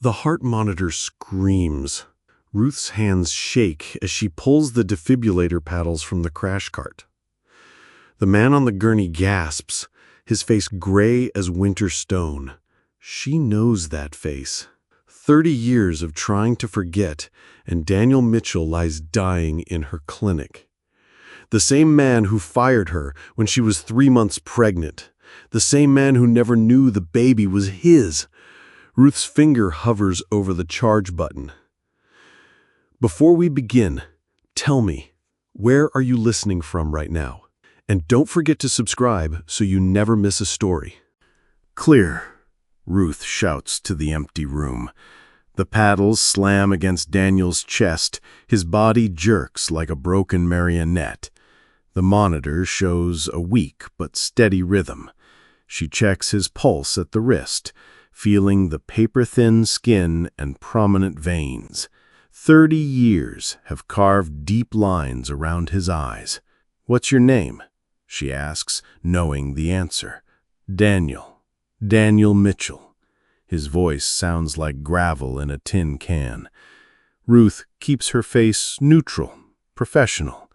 The heart monitor screams. Ruth's hands shake as she pulls the defibrillator paddles from the crash cart. The man on the gurney gasps, his face gray as winter stone. She knows that face. 30 years of trying to forget, and Daniel Mitchell lies dying in her clinic. The same man who fired her when she was 3 months pregnant. The same man who never knew the baby was his. Ruth's finger hovers over the charge button. Before we begin, tell me, where are you listening from right now? And don't forget to subscribe so you never miss a story. Clear, Ruth shouts to the empty room. The paddles slam against Daniel's chest. His body jerks like a broken marionette. The monitor shows a weak but steady rhythm. She checks his pulse at the wrist, feeling the paper-thin skin and prominent veins. 30 years have carved deep lines around his eyes. "What's your name?" she asks, knowing the answer. "Daniel. Daniel Mitchell." His voice sounds like gravel in a tin can. Ruth keeps her face neutral, professional.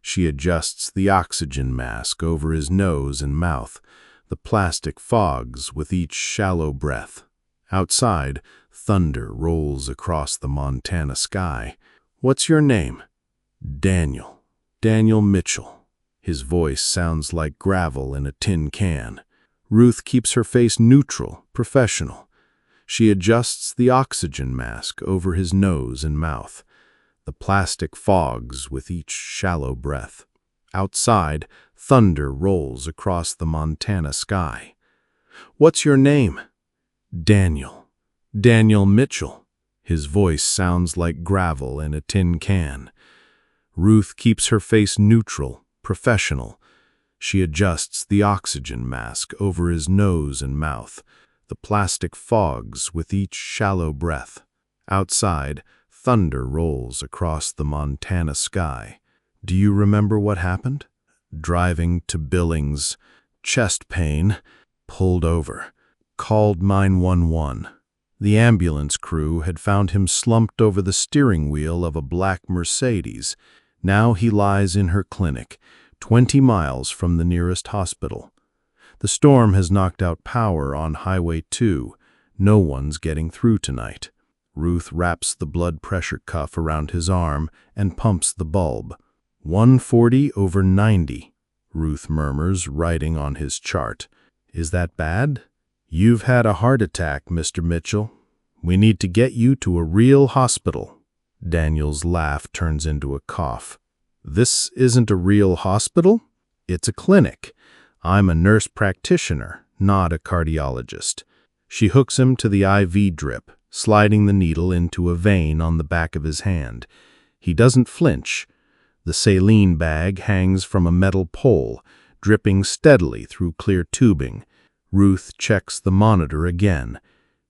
She adjusts the oxygen mask over his nose and mouth. The plastic fogs with each shallow breath. Outside, thunder rolls across the Montana sky. "What's your name?" "Daniel. Daniel Mitchell." His voice sounds like gravel in a tin can. Ruth keeps her face neutral, professional. She adjusts the oxygen mask over his nose and mouth. The plastic fogs with each shallow breath. Outside, thunder rolls across the Montana sky. "What's your name?" "Daniel. Daniel Mitchell." His voice sounds like gravel in a tin can. Ruth keeps her face neutral, professional. She adjusts the oxygen mask over his nose and mouth. The plastic fogs with each shallow breath. Outside, thunder rolls across the Montana sky. "Do you remember what happened?" "Driving to Billings, chest pain, pulled over, called 911. The ambulance crew had found him slumped over the steering wheel of a black Mercedes. Now he lies in her clinic, 20 miles from the nearest hospital. The storm has knocked out power on Highway 2. No one's getting through tonight." Ruth wraps the blood pressure cuff around his arm and pumps the bulb. 140/90, Ruth murmurs, writing on his chart. "Is that bad?" "You've had a heart attack, Mr. Mitchell. We need to get you to a real hospital." Daniel's laugh turns into a cough. "This isn't a real hospital. It's a clinic. I'm a nurse practitioner, not a cardiologist." She hooks him to the IV drip, sliding the needle into a vein on the back of his hand. He doesn't flinch. The saline bag hangs from a metal pole, dripping steadily through clear tubing. Ruth checks the monitor again.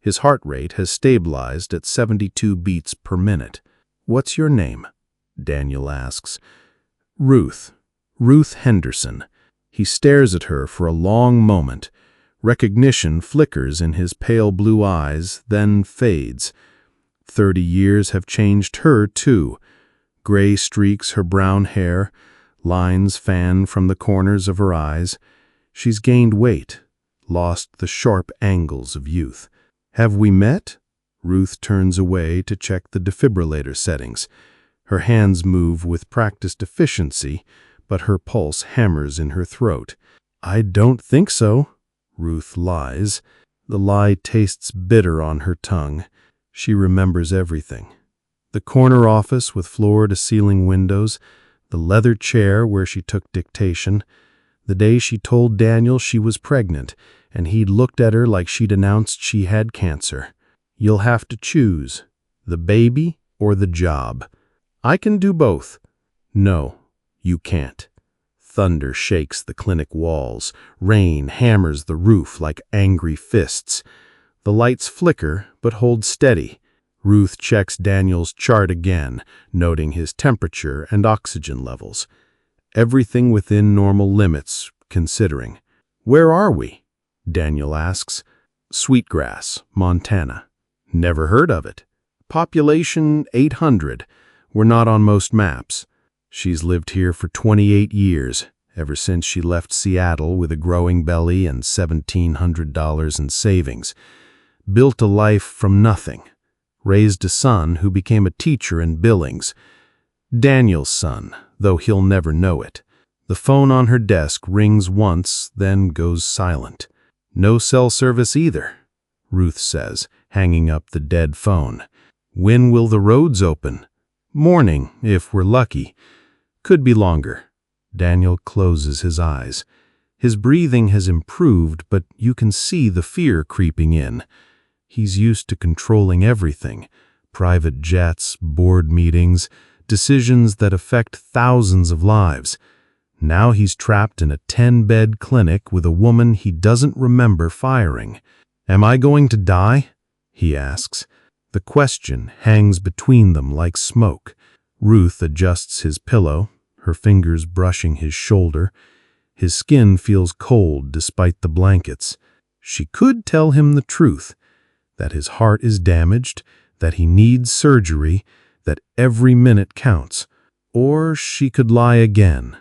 His heart rate has stabilized at 72 beats per minute. "What's your name?" Daniel asks. "Ruth. Ruth Henderson." He stares at her for a long moment. Recognition flickers in his pale blue eyes, then fades. 30 years have changed her, too. Gray streaks her brown hair, lines fan from the corners of her eyes. She's gained weight, lost the sharp angles of youth. "Have we met?" Ruth turns away to check the defibrillator settings. Her hands move with practiced efficiency, but her pulse hammers in her throat. "I don't think so." Ruth lies. The lie tastes bitter on her tongue. She remembers everything. The corner office with floor-to-ceiling windows, the leather chair where she took dictation, the day she told Daniel she was pregnant, and he'd looked at her like she'd announced she had cancer. "You'll have to choose, the baby or the job." "I can do both." "No, you can't." Thunder shakes the clinic walls. Rain hammers the roof like angry fists. The lights flicker, but hold steady. Ruth checks Daniel's chart again, noting his temperature and oxygen levels. Everything within normal limits, considering. "Where are we?" Daniel asks. "Sweetgrass, Montana." Never heard of it. Population 800. We're not on most maps. She's lived here for 28 years, ever since she left Seattle with a growing belly and $1,700 in savings. Built a life from nothing. Raised a son who became a teacher in Billings. Daniel's son, though he'll never know it. The phone on her desk rings once, then goes silent. No cell service either, Ruth says, hanging up the dead phone. When will the roads open? Morning, if we're lucky. Could be longer. Daniel closes his eyes. His breathing has improved, but you can see the fear creeping in. He's used to controlling everything. Private jets, board meetings, decisions that affect thousands of lives. Now he's trapped in a 10-bed clinic with a woman he doesn't remember firing. Am I going to die? He asks. The question hangs between them like smoke. Ruth adjusts his pillow, her fingers brushing his shoulder. His skin feels cold despite the blankets. She could tell him the truth, that his heart is damaged, that he needs surgery, that every minute counts. Or she could lie again.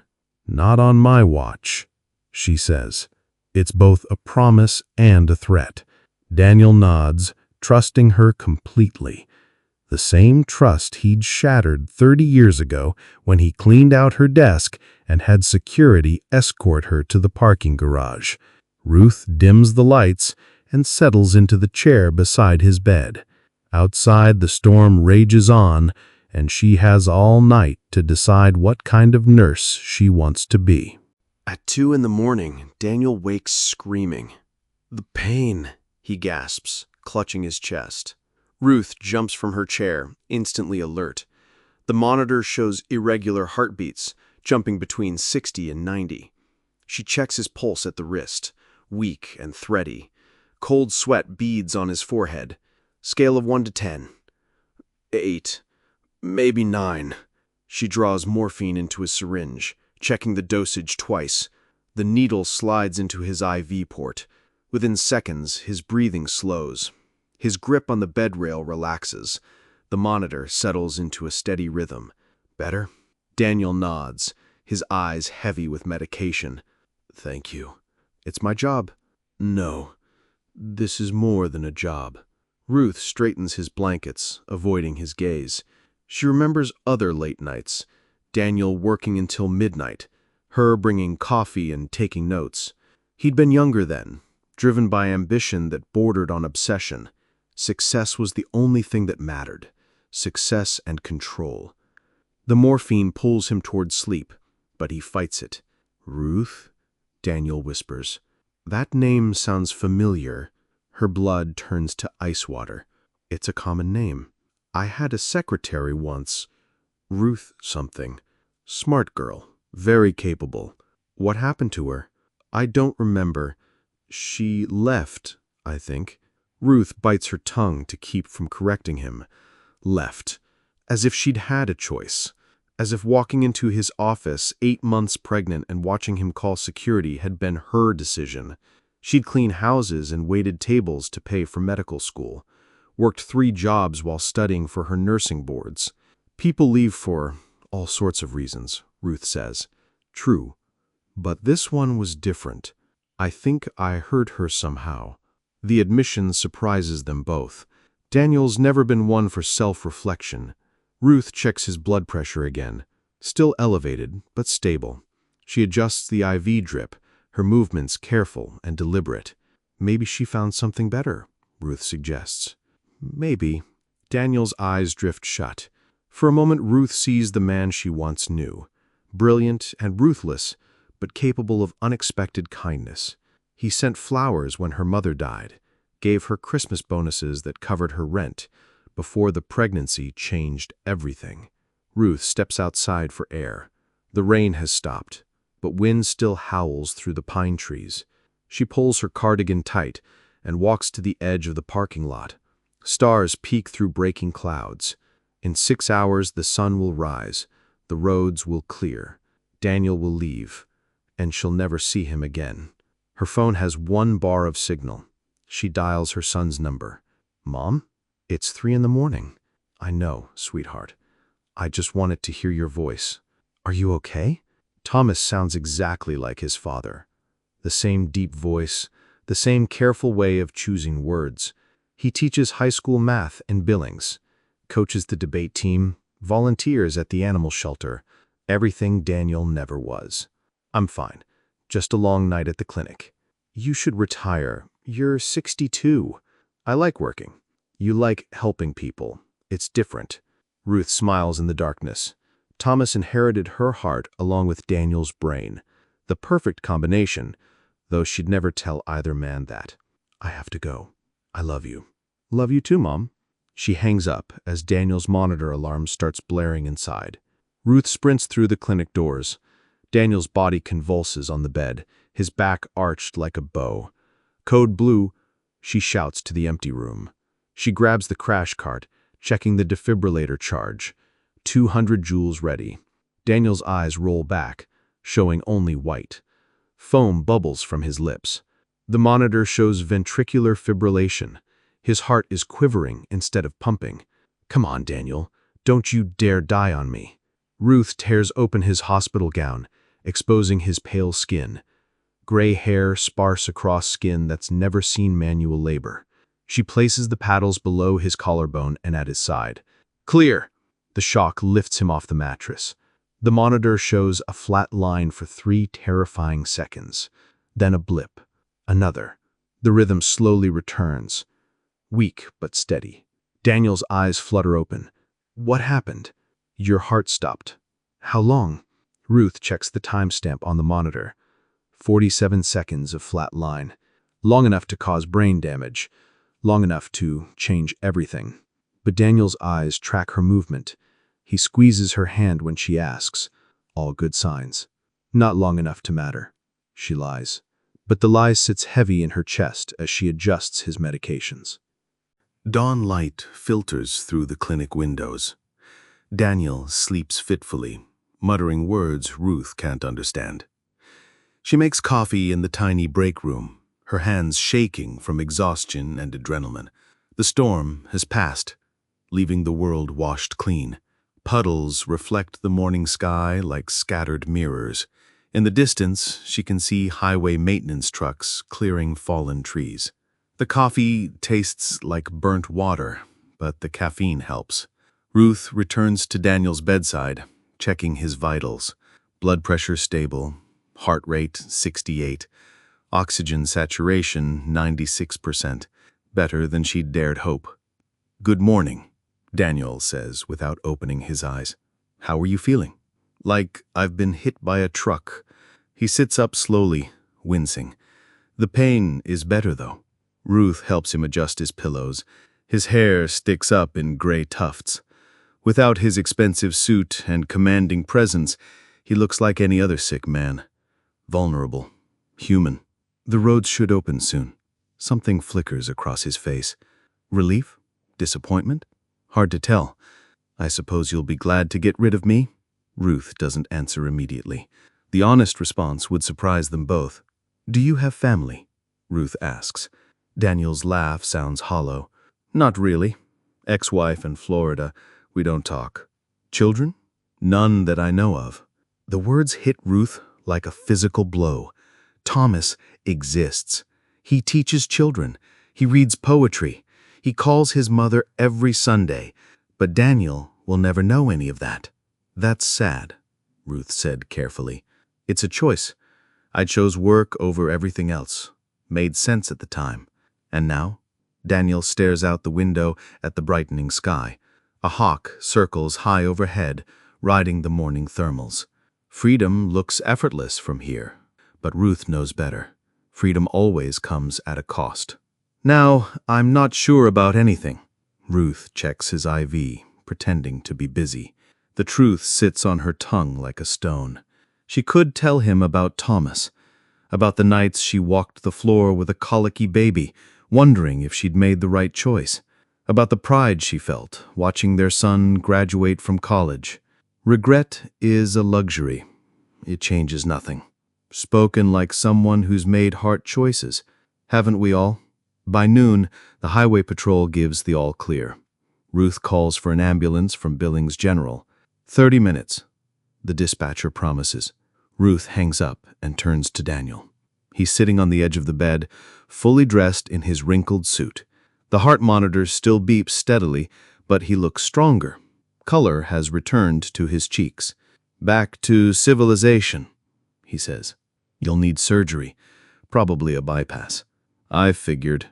Not on my watch, she says. It's both a promise and a threat. Daniel nods, trusting her completely. The same trust he'd shattered 30 years ago when he cleaned out her desk and had security escort her to the parking garage. Ruth dims the lights and settles into the chair beside his bed. Outside, the storm rages on, and she has all night to decide what kind of nurse she wants to be. At 2 a.m, Daniel wakes screaming. The pain, he gasps, clutching his chest. Ruth jumps from her chair, instantly alert. The monitor shows irregular heartbeats, jumping between 60 and 90. She checks his pulse at the wrist, weak and thready. Cold sweat beads on his forehead. Scale of 1 to 10. 8. Maybe 9. She draws morphine into his syringe, checking the dosage twice. The needle slides into his IV port. Within seconds, his breathing slows. His grip on the bed rail relaxes. The monitor settles into a steady rhythm. Better? Daniel nods, his eyes heavy with medication. Thank you. It's my job. No, this is more than a job. Ruth straightens his blankets, avoiding his gaze. She remembers other late nights, Daniel working until midnight, her bringing coffee and taking notes. He'd been younger then, driven by ambition that bordered on obsession. Success was the only thing that mattered. Success and control. The morphine pulls him toward sleep, but he fights it. Ruth? Daniel whispers. That name sounds familiar. Her blood turns to ice water. It's a common name. I had a secretary once. Ruth something. Smart girl. Very capable. What happened to her? I don't remember. She left, I think. Ruth bites her tongue to keep from correcting him. Left. As if she'd had a choice. As if walking into his office 8 months pregnant and watching him call security had been her decision. She'd cleaned houses and waited tables to pay for medical school. Worked 3 jobs while studying for her nursing boards. People leave for all sorts of reasons, Ruth says. True. But this one was different. I think I hurt her somehow. The admission surprises them both. Daniel's never been one for self-reflection. Ruth checks his blood pressure again. Still elevated, but stable. She adjusts the IV drip, her movements careful and deliberate. Maybe she found something better, Ruth suggests. Maybe. Daniel's eyes drift shut. For a moment, Ruth sees the man she once knew. Brilliant and ruthless, but capable of unexpected kindness. He sent flowers when her mother died, gave her Christmas bonuses that covered her rent, before the pregnancy changed everything. Ruth steps outside for air. The rain has stopped, but wind still howls through the pine trees. She pulls her cardigan tight and walks to the edge of the parking lot. Stars peek through breaking clouds. In 6 hours, the sun will rise. The roads will clear. Daniel will leave, and she'll never see him again. Her phone has 1 bar of signal. She dials her son's number. Mom? It's 3 in the morning. I know, sweetheart. I just wanted to hear your voice. Are you okay? Thomas sounds exactly like his father. The same deep voice, the same careful way of choosing words. He teaches high school math in Billings, coaches the debate team, volunteers at the animal shelter. Everything Daniel never was. I'm fine. Just a long night at the clinic. You should retire. You're 62. I like working. You like helping people. It's different. Ruth smiles in the darkness. Thomas inherited her heart along with Daniel's brain. The perfect combination, though she'd never tell either man that. I have to go. I love you. Love you too, Mom. She hangs up as Daniel's monitor alarm starts blaring inside. Ruth sprints through the clinic doors. Daniel's body convulses on the bed, his back arched like a bow. Code blue, she shouts to the empty room. She grabs the crash cart, checking the defibrillator charge. 200 joules ready. Daniel's eyes roll back, showing only white. Foam bubbles from his lips. The monitor shows ventricular fibrillation. His heart is quivering instead of pumping. Come on, Daniel. Don't you dare die on me. Ruth tears open his hospital gown, exposing his pale skin. Gray hair sparse across skin that's never seen manual labor. She places the paddles below his collarbone and at his side. Clear! The shock lifts him off the mattress. The monitor shows a flat line for 3 terrifying seconds. Then a blip. Another. The rhythm slowly returns. Weak but steady. Daniel's eyes flutter open. What happened? Your heart stopped. How long? Ruth checks the timestamp on the monitor. 47 seconds of flat line. Long enough to cause brain damage. Long enough to change everything. But Daniel's eyes track her movement. He squeezes her hand when she asks. All good signs. Not long enough to matter. She lies. But the lie sits heavy in her chest as she adjusts his medications. Dawn light filters through the clinic windows. Daniel sleeps fitfully, muttering words Ruth can't understand. She makes coffee in the tiny break room, her hands shaking from exhaustion and adrenaline. The storm has passed, leaving the world washed clean. Puddles reflect the morning sky like scattered mirrors. In the distance, she can see highway maintenance trucks clearing fallen trees. The coffee tastes like burnt water, but the caffeine helps. Ruth returns to Daniel's bedside, checking his vitals. Blood pressure stable, heart rate 68, oxygen saturation 96%, better than she'd dared hope. Good morning, Daniel says without opening his eyes. How are you feeling? Like I've been hit by a truck. He sits up slowly, wincing. The pain is better though. Ruth helps him adjust his pillows. His hair sticks up in gray tufts. Without his expensive suit and commanding presence, he looks like any other sick man. Vulnerable. Human. The roads should open soon. Something flickers across his face. Relief? Disappointment? Hard to tell. I suppose you'll be glad to get rid of me? Ruth doesn't answer immediately. The honest response would surprise them both. Do you have family? Ruth asks. Daniel's laugh sounds hollow. Not really. Ex-wife in Florida. We don't talk. Children? None that I know of. The words hit Ruth like a physical blow. Thomas exists. He teaches children. He reads poetry. He calls his mother every Sunday. But Daniel will never know any of that. That's sad, Ruth said carefully. It's a choice. I chose work over everything else. Made sense at the time. And now? Daniel stares out the window at the brightening sky. A hawk circles high overhead, riding the morning thermals. Freedom looks effortless from here, but Ruth knows better. Freedom always comes at a cost. Now, I'm not sure about anything. Ruth checks his IV, pretending to be busy. The truth sits on her tongue like a stone. She could tell him about Thomas, about the nights she walked the floor with a colicky baby, wondering if she'd made the right choice, about the pride she felt watching their son graduate from college. Regret is a luxury. It changes nothing. Spoken like someone who's made hard choices. Haven't we all? By noon, the highway patrol gives the all clear. Ruth calls for an ambulance from Billings General. 30 minutes, the dispatcher promises. Ruth hangs up and turns to Daniel. He's sitting on the edge of the bed, fully dressed in his wrinkled suit. The heart monitor still beeps steadily, but he looks stronger. Color has returned to his cheeks. "Back to civilization," he says. "You'll need surgery, probably a bypass." "I figured."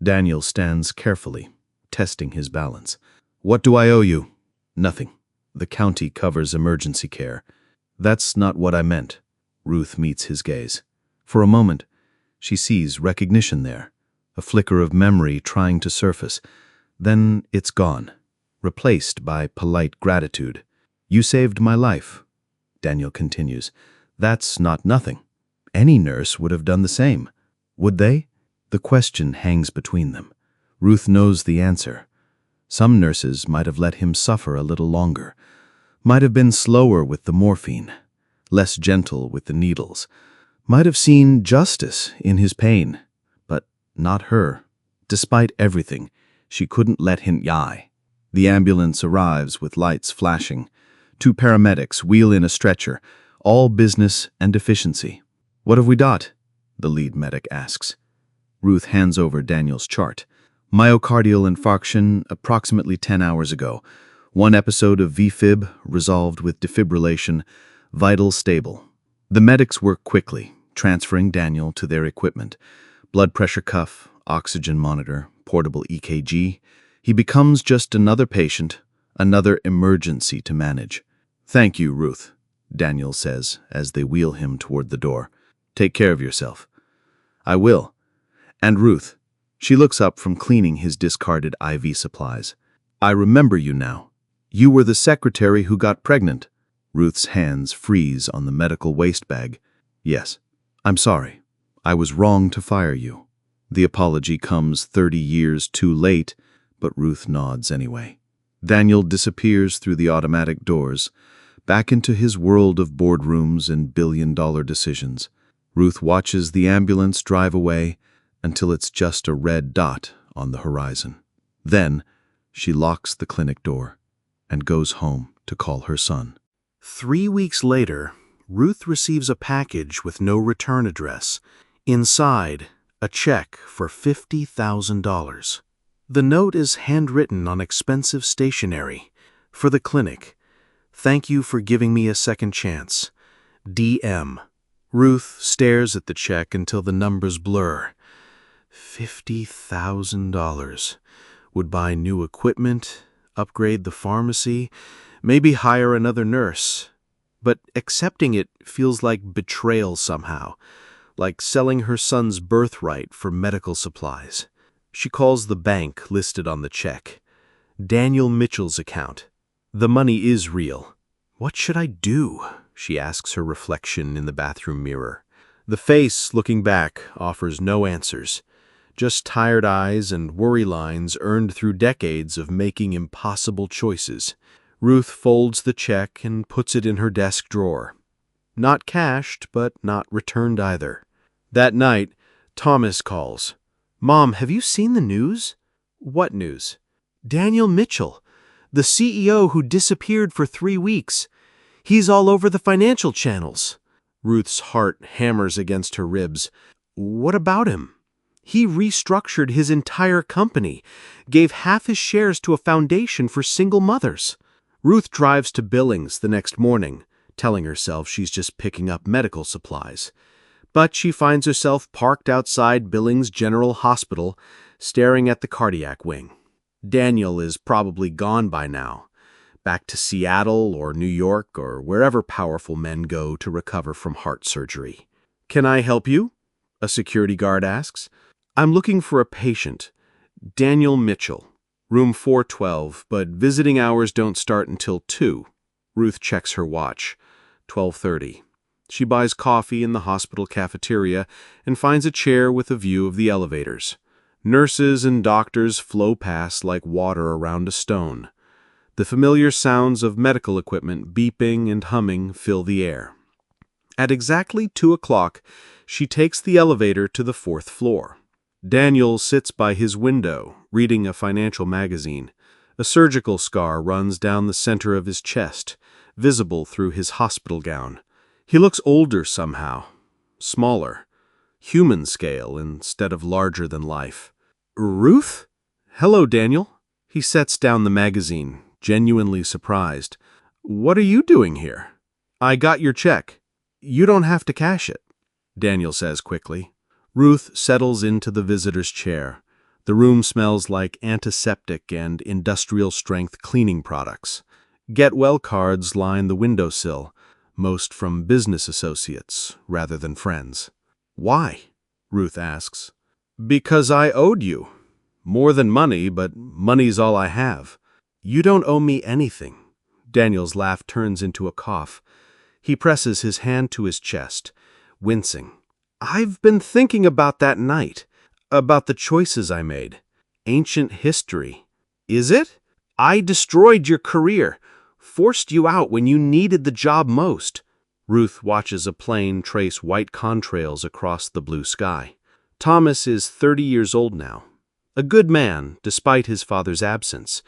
Daniel stands carefully, testing his balance. "What do I owe you?" "Nothing. The county covers emergency care." "That's not what I meant." Ruth meets his gaze. For a moment, she sees recognition there, a flicker of memory trying to surface. Then it's gone, replaced by polite gratitude. "You saved my life," Daniel continues. "That's not nothing. Any nurse would have done the same. Would they?" The question hangs between them. Ruth knows the answer. Some nurses might have let him suffer a little longer, might have been slower with the morphine, less gentle with the needles, might have seen justice in his pain, but not her. Despite everything, she couldn't let him die. The ambulance arrives with lights flashing. 2 paramedics wheel in a stretcher, all business and efficiency. "What have we got?" the lead medic asks. Ruth hands over Daniel's chart. "Myocardial infarction approximately 10 hours ago. 1 episode of VFib resolved with defibrillation, vital stable." The medics work quickly, transferring Daniel to their equipment. Blood pressure cuff, oxygen monitor, portable EKG. He becomes just another patient, another emergency to manage. "Thank you, Ruth," Daniel says as they wheel him toward the door. "Take care of yourself." "I will." "And Ruth." She looks up from cleaning his discarded IV supplies. "I remember you now. You were the secretary who got pregnant." Ruth's hands freeze on the medical waste bag. "Yes. I'm sorry. I was wrong to fire you." The apology comes 30 years too late, but Ruth nods anyway. Daniel disappears through the automatic doors, back into his world of boardrooms and billion-dollar decisions. Ruth watches the ambulance drive away until it's just a red dot on the horizon. Then, she locks the clinic door and goes home to call her son. 3 weeks later, Ruth receives a package with no return address. Inside, a check for $50,000. The note is handwritten on expensive stationery. For the clinic, "Thank you for giving me a second chance. DM." Ruth stares at the check until the numbers blur. $50,000. Would buy new equipment, upgrade the pharmacy, maybe hire another nurse. But accepting it feels like betrayal somehow, like selling her son's birthright for medical supplies. She calls the bank listed on the check. Daniel Mitchell's account. The money is real. "What should I do?" she asks her reflection in the bathroom mirror. The face, looking back, offers no answers. Just tired eyes and worry lines earned through decades of making impossible choices. Ruth folds the check and puts it in her desk drawer. Not cashed, but not returned either. That night, Thomas calls. "Mom, have you seen the news?" "What news?" "Daniel Mitchell, the CEO who disappeared for 3 weeks. He's all over the financial channels." Ruth's heart hammers against her ribs. "What about him?" "He restructured his entire company, gave half his shares to a foundation for single mothers." Ruth drives to Billings the next morning, telling herself she's just picking up medical supplies. But she finds herself parked outside Billings General Hospital, staring at the cardiac wing. Daniel is probably gone by now, back to Seattle or New York or wherever powerful men go to recover from heart surgery. "Can I help you?" a security guard asks. "I'm looking for a patient. Daniel Mitchell. Room 412, but visiting hours don't start until 2. Ruth checks her watch. 12:30. She buys coffee in the hospital cafeteria and finds a chair with a view of the elevators. Nurses and doctors flow past like water around a stone. The familiar sounds of medical equipment beeping and humming fill the air. At exactly 2 o'clock, she takes the elevator to the 4th floor. Daniel sits by his window, reading a financial magazine. A surgical scar runs down the center of his chest, visible through his hospital gown. He looks older somehow, smaller, human scale instead of larger than life. Ruth? Hello, Daniel. He sets down the magazine, genuinely surprised. What are you doing here? I got your check. You don't have to cash it, Daniel says quickly. Ruth settles into the visitor's chair. The room smells like antiseptic and industrial-strength cleaning products. Get-well cards line the windowsill, most from business associates rather than friends. Why? Ruth asks. Because I owed you. More than money, but money's all I have. You don't owe me anything. Daniel's laugh turns into a cough. He presses his hand to his chest, wincing. I've been thinking about that night, about the choices I made. Ancient history. Is it? I destroyed your career, forced you out when you needed the job most. Ruth watches a plane trace white contrails across the blue sky. Thomas is 30 years old now. A good man, despite his father's absence.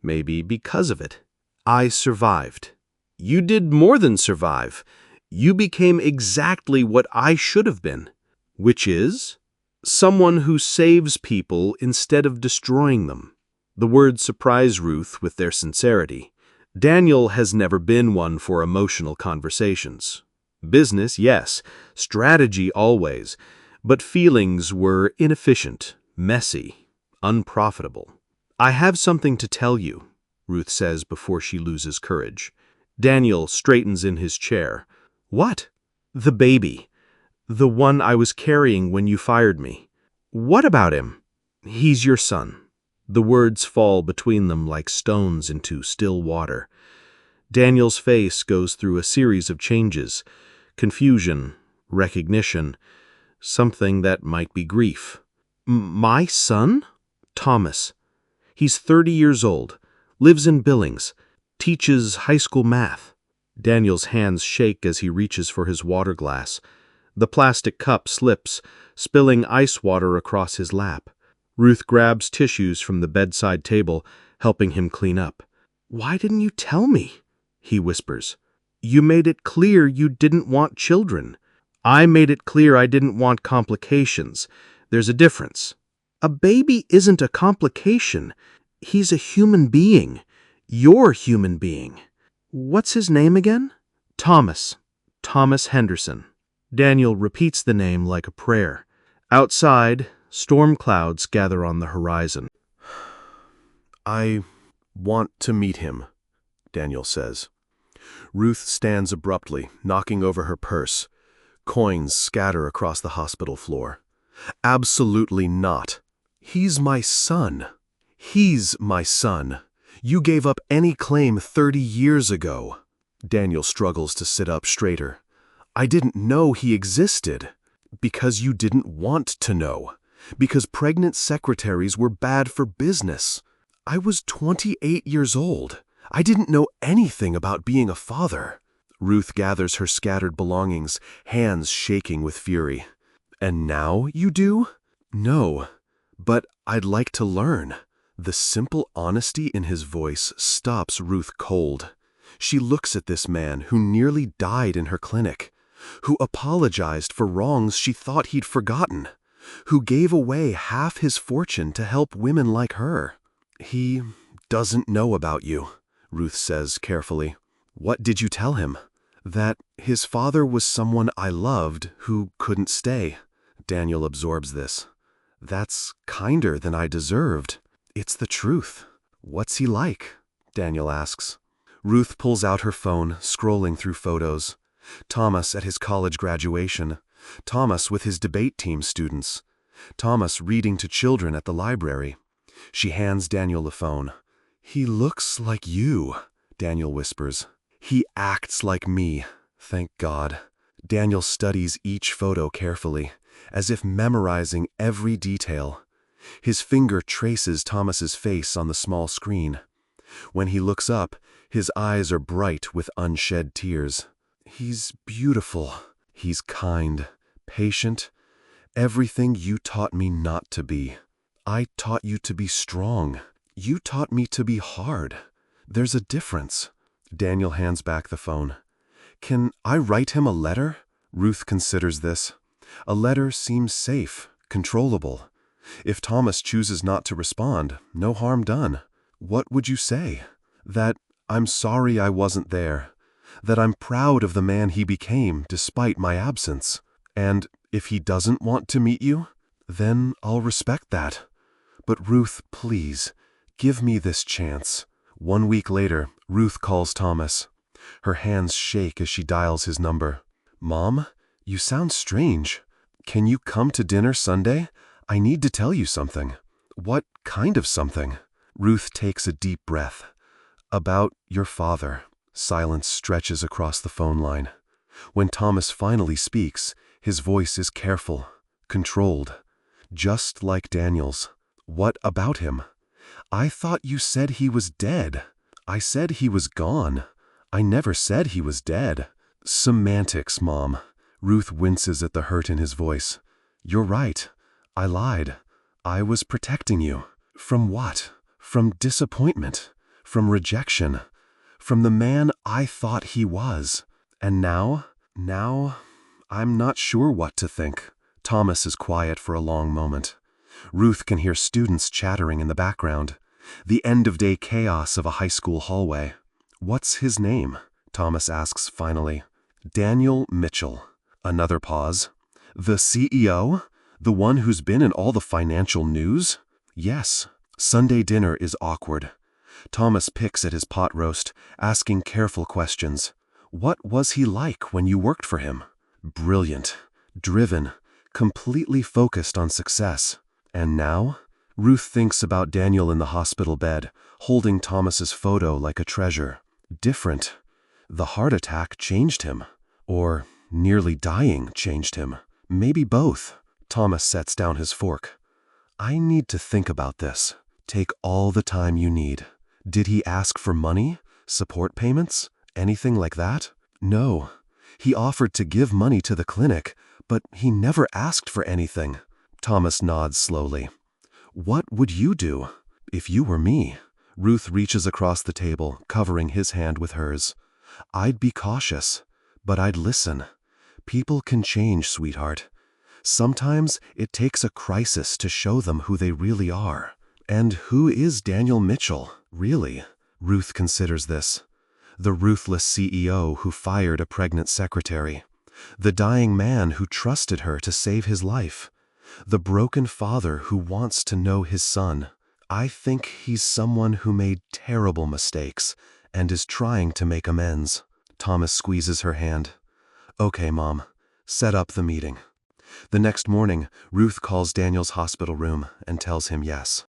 Maybe because of it. I survived. You did more than survive. You became exactly what I should have been. Which is? Someone who saves people instead of destroying them. The words surprise Ruth with their sincerity. Daniel has never been one for emotional conversations. Business, yes. Strategy, always. But feelings were inefficient, messy, unprofitable. I have something to tell you, Ruth says before she loses courage. Daniel straightens in his chair. What? The baby. The one I was carrying when you fired me. What about him? He's your son. The words fall between them like stones into still water. Daniel's face goes through a series of changes. Confusion, recognition, something that might be grief. My son? Thomas. He's 30 years old, lives in Billings, teaches high school math. Daniel's hands shake as he reaches for his water glass. The plastic cup slips, spilling ice water across his lap. Ruth grabs tissues from the bedside table, helping him clean up. Why didn't you tell me? He whispers. You made it clear you didn't want children. I made it clear I didn't want complications. There's a difference. A baby isn't a complication. He's a human being. Your human being. What's his name again? Thomas. Thomas Henderson. Daniel repeats the name like a prayer. Outside, storm clouds gather on the horizon. I want to meet him, Daniel says. Ruth stands abruptly, knocking over her purse. Coins scatter across the hospital floor. Absolutely not. He's my son. He's my son. You gave up any claim 30 years ago. Daniel struggles to sit up straighter. I didn't know he existed. Because you didn't want to know. Because pregnant secretaries were bad for business. I was 28 years old. I didn't know anything about being a father. Ruth gathers her scattered belongings, hands shaking with fury. And now you do? No, but I'd like to learn. The simple honesty in his voice stops Ruth cold. She looks at this man who nearly died in her clinic, who apologized for wrongs she thought he'd forgotten, who gave away half his fortune to help women like her. He doesn't know about you, Ruth says carefully. What did you tell him? That his father was someone I loved who couldn't stay. Daniel absorbs this. That's kinder than I deserved. It's the truth. What's he like? Daniel asks. Ruth pulls out her phone, scrolling through photos. Thomas at his college graduation. Thomas with his debate team students. Thomas reading to children at the library. She hands Daniel the phone. He looks like you, Daniel whispers. He acts like me, thank God. Daniel studies each photo carefully, as if memorizing every detail. His finger traces Thomas's face on the small screen. When he looks up, his eyes are bright with unshed tears. He's beautiful. He's kind, patient. Everything you taught me not to be. I taught you to be strong. You taught me to be hard. There's a difference. Daniel hands back the phone. Can I write him a letter? Ruth considers this. A letter seems safe, controllable. If Thomas chooses not to respond, no harm done. What would you say? That I'm sorry I wasn't there. That I'm proud of the man he became despite my absence. And if he doesn't want to meet you, then I'll respect that. But Ruth, please, give me this chance. 1 week later, Ruth calls Thomas. Her hands shake as she dials his number. Mom, you sound strange. Can you come to dinner Sunday? I need to tell you something. What kind of something? Ruth takes a deep breath. About your father. Silence stretches across the phone line. When Thomas finally speaks, his voice is careful, controlled, just like Daniel's. What about him? I thought you said he was dead. I said he was gone. I never said he was dead. Semantics, Mom. Ruth winces at the hurt in his voice. You're right. I lied. I was protecting you. From what? From disappointment. From rejection. From the man I thought he was. And now, I'm not sure what to think. Thomas is quiet for a long moment. Ruth can hear students chattering in the background. The end-of-day chaos of a high school hallway. What's his name? Thomas asks finally. Daniel Mitchell. Another pause. The CEO? The one who's been in all the financial news? Yes. Sunday dinner is awkward. Thomas picks at his pot roast, asking careful questions. What was he like when you worked for him? Brilliant, driven, completely focused on success. And now? Ruth thinks about Daniel in the hospital bed, holding Thomas's photo like a treasure. Different. The heart attack changed him. Or nearly dying changed him. Maybe both. Thomas sets down his fork. I need to think about this. Take all the time you need. Did he ask for money? Support payments? Anything like that? No. He offered to give money to the clinic, but he never asked for anything. Thomas nods slowly. What would you do if you were me? Ruth reaches across the table, covering his hand with hers. I'd be cautious, but I'd listen. People can change, sweetheart. Sometimes it takes a crisis to show them who they really are. And who is Daniel Mitchell, really? Ruth considers this. The ruthless CEO who fired a pregnant secretary. The dying man who trusted her to save his life. The broken father who wants to know his son. I think he's someone who made terrible mistakes and is trying to make amends. Thomas squeezes her hand. Okay, Mom. Set up the meeting. The next morning, Ruth calls Daniel's hospital room and tells him yes.